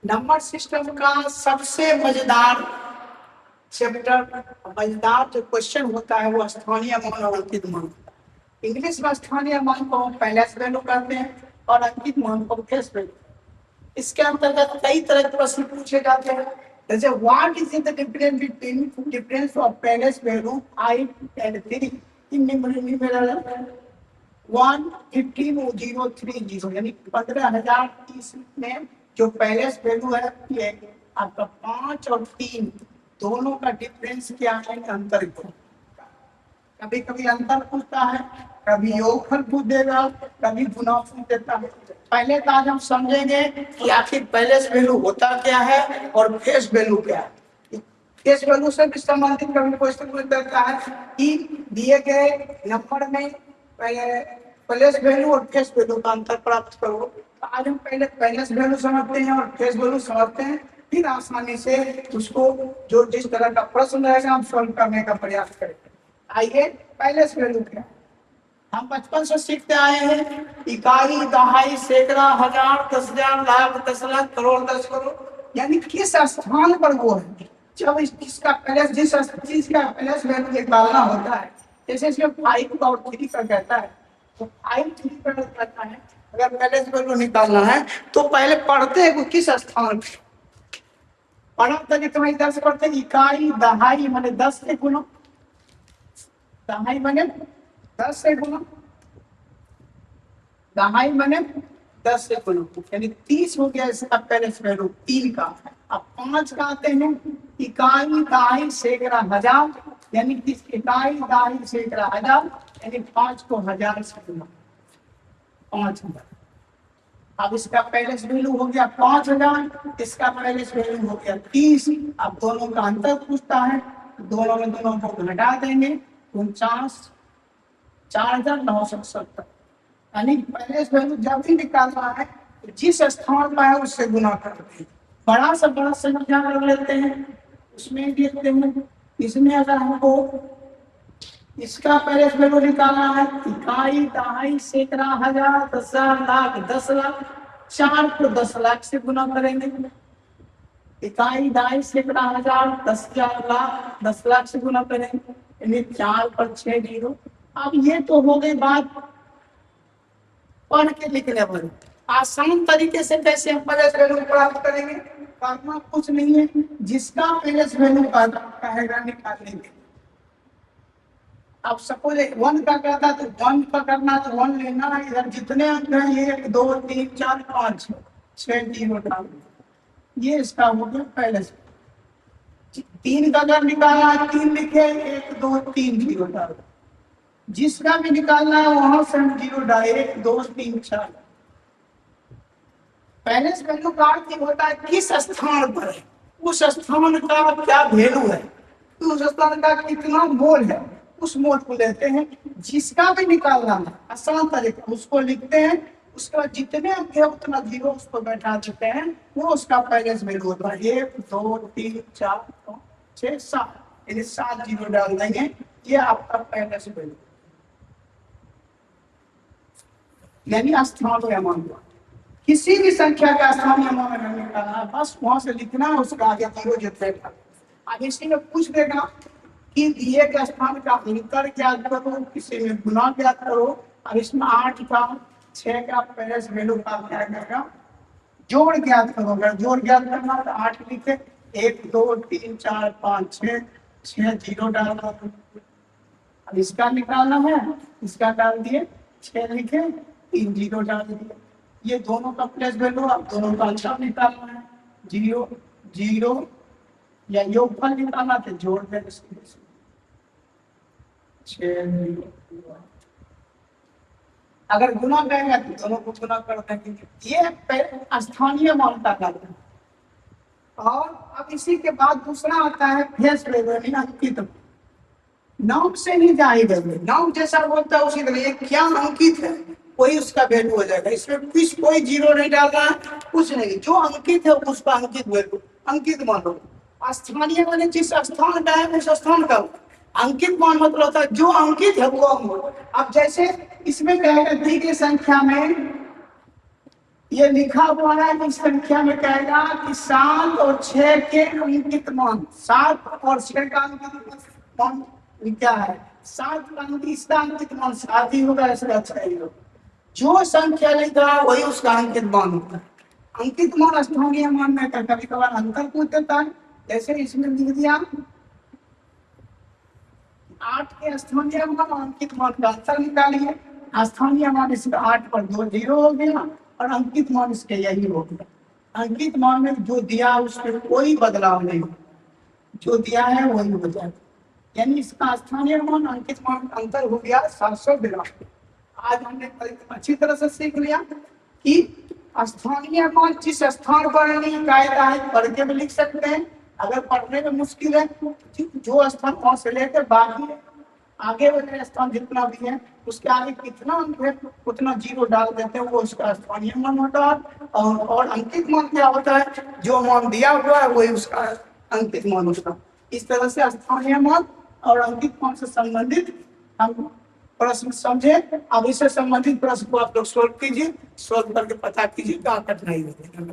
Number system का सबसे मजेदार चैप्टर, मजेदार जो क्वेश्चन होता है वो स्थानीय मान और अंकित मान। इंग्लिश में स्थानीय मान को पैलेस वैल्यू कहते हैं और अंकित मान को फेस वैल्यू। इसके अंतर्गत कई तरह के प्रश्न पूछे जाते हैं, जैसे what is the difference between difference of palace value 5 and 3 in numeral 1 15 030, यानी 15,030 में जो पैलेस वैल्यू है ये आपका 5 और 3 दोनों का डिफरेंस क्या है, अंतर क्या। कभी कभी अंतर पूछता है, कभी योगफल पूछ देगा, कभी गुना पूछ देता है। पहले तो आज हम समझेंगे कि आखिर पैलेस वैल्यू होता क्या है और फेस वैल्यू क्या है। फेस वैल्यू से भी संबंधित कभी क्वेश्चन पूछ देता है कि दिए गए नंबर में पैलेस वैल्यू और फेस वैल्यू का अंतर प्राप्त करो। तो आज हम पहले पैलेस वैल्यू समझते हैं और फेस वैल्यू समझते हैं, फिर आसानी से उसको जो जिस तरह का प्रश्न रहेगा हम सॉल्व करने का प्रयास करेंगे। आइए पैलेस वैल्यू क्या है। हम बचपन से सीखते आए हैं, इकाई, दहाई, सैकड़ा, हजार, 10,000, लाख, 10 लाख, करोड़, 10 करोड़, यानी किस स्थान पर वो है। जब इसका पैलेस जिस चीज का पैलेस वैल्यू निकालना होता है, जैसे इसमें 5 और 3 का कहता है, तो 5 3 का कहता है अगर पैलेस वैल्यू निकालना है तो पहले पढ़ते हैं किस स्थान पे। पढ़ा तरीके में 10 पढ़ते हैं, इकाई, दहाई माने 10 से गुना, दहाई माने 10 से गुना, दहाई माने 10 से गुना, यानी 30 हो गया इसका पैलेस वैल्यू 3 का। अब 5 का आते हैं, इकाई, दहाई, सैकड़ा, हजार, यानी इकाई, दहाई, सैकड़ा, हजार, यानी 5 को 1000 से गुना 5000। अब इसका पैलेस वैल्यू हो गया 5000, इसका पैलेस वैल्यू हो गया 30। अब दोनों का अंतर पूछता है, दोनों में दोनों को घटा देंगे, 49 4,970, यानी पैलेस वैल्यू जब भी निकालना है जिस स्थान पर है उससे गुना करते हैं। बड़ा से बड़ा संख्या कर लेते हैं, उसमें देखते हैं। इसमें अगर हमको इसका पैलेस वैल्यू निकालना है, इकाई, दहाई, सैकड़ा, हजार, 10,000, लाख, 10 लाख, 4 को 10 लाख से गुना करेंगे। इकाई, दहाई, सैकड़ा, हजार, 10,000, लाख, 10 लाख से गुना करेंगे, यानी 4 पर 6 जीरो। अब ये तो हो गई बात पढ़ के लिखने वाली। आसान तरीके से कैसे हम पैलेस वैल्यू प्राप्त करेंगे, करना कुछ नहीं है, जिसका पैलेस वैल्यू कहेगा निकालने के। अब सपोज 1 का कहता तो 1 का करना तो 1 लेना है, इधर जितने अंक हैं 1 2 3 4 5 6 जीरो डाल, ये इसका हो गया पैलेस। 3 का अगर निकालना है 3 लिखे, 1 2 3 जीरो डाल, जिसका भी निकालना है वहां से हम जीरो डाले, 1 2 3 4। पैलेस वैल्यू का अर्थ होता है किस स्थान पर है, उस स्थान का क्या वैल्यू है, उस स्थान का कितना मोल है, उस मोल को लेते हैं। जिसका भी निकालना है आसान तरीका उसको लिखते हैं, उसका जितने अंक है उतना जीरो उसको बैठा देते हैं, वो उसका पैलेस वैल्यू होता है। 1 2 3 4 5 6 7, यानी 7 जीरो डाल देंगे, ये आपका पैलेस वैल्यू यानी स्थानीय मान। किसी भी संख्या का स्थानीय मान अगर निकालना है बस वहां से लिखना है, उसका आगे जीरो जितना। अब इसी में पूछ देगा कि दिए गए स्थान का अंतर ज्ञात करो, किसी में गुना ज्ञात करो। अब इसमें 8 का 6 का पैलेस वैल्यू का क्या करेगा, जोड़ ज्ञात करो। अगर जोड़ ज्ञात करना तो 8 लिखे, 1 2 3 4 5 6 जीरो डाल दो। अब इसका निकालना है, इसका डाल दिए, 6 लिखे, 3 जीरो डाल दिए। ये दोनों का प्लस वैल्यू, अब दोनों का अंतर निकालना है, 0 0 या योगफल निकालना तो जोड़ देंगे 6। अगर गुना करेंगे तो दोनों को गुना कर देंगे। ये स्थानीय मान का कार्य है। और अब इसी के बाद दूसरा आता है फेस वैल्यू, अंकित। नाम से ही जाएगा, नाम जैसा बोलता है उसी तरह ये क्या अंकित है वही उसका वैल्यू हो जाएगा। इसमें कुछ कोई जीरो नहीं डालना है, कुछ नहीं, जो अंकित है उसका अंकित वैल्यू अंकित मानो। स्थानीय माने जिस स्थान का है उस स्थान का, अंकित मान मतलब होता है जो अंकित है वो। अब जैसे इसमें कहेगा दी गई संख्या में ये लिखा हुआ है इस संख्या में कहेगा कि 7 और 6 के अंकित मान, 7 और 6 का अंकित मान क्या है? 7 का इसका अंकित मान 7 ही होगा, इसका 6 ही होगा। जो संख्या लिखा है वही उसका अंकित मान होता है। अंकित मान स्थानीय मान में कभी कभार अंतर पूछ देता है, जैसे इसमें लिख दिया 8 के स्थानीय मान और अंकित मान का अंतर निकालिए। स्थानीय मान इसका 8 पर 2 0 हो गया और अंकित मान इसके यही हो गया। अंकित मान में जो दिया उसमें कोई बदलाव नहीं, जो दिया है वही हो जाएगा। यानी इसका स्थानीय मान अंकित मान का अंतर हो गया 782। आज हमने अच्छी तरह से सीख लिया कि स्थानीय मान जिस स्थान पर नहीं कायदा है पढ़ के भी लिख सकते हैं। अगर पढ़ने में मुश्किल है जो स्थान वहां से लेकर बाकी आगे वाले स्थान जितना भी है उसके आगे कितना अंक है उतना 0 डाल देते हैं, वो उसका स्थानीय मान होता है। और अंकित मान क्या होता है? जो मान दिया हुआ है वही उसका अंकित मान होता है। इस तरह से स्थानीय मान और अंकित मान से संबंधित हम प्रश्न समझे। अब इससे संबंधित प्रश्न को आप लोग सोल्व कीजिए, सोल्व करके पता कीजिए क्या कठिनाई होगी।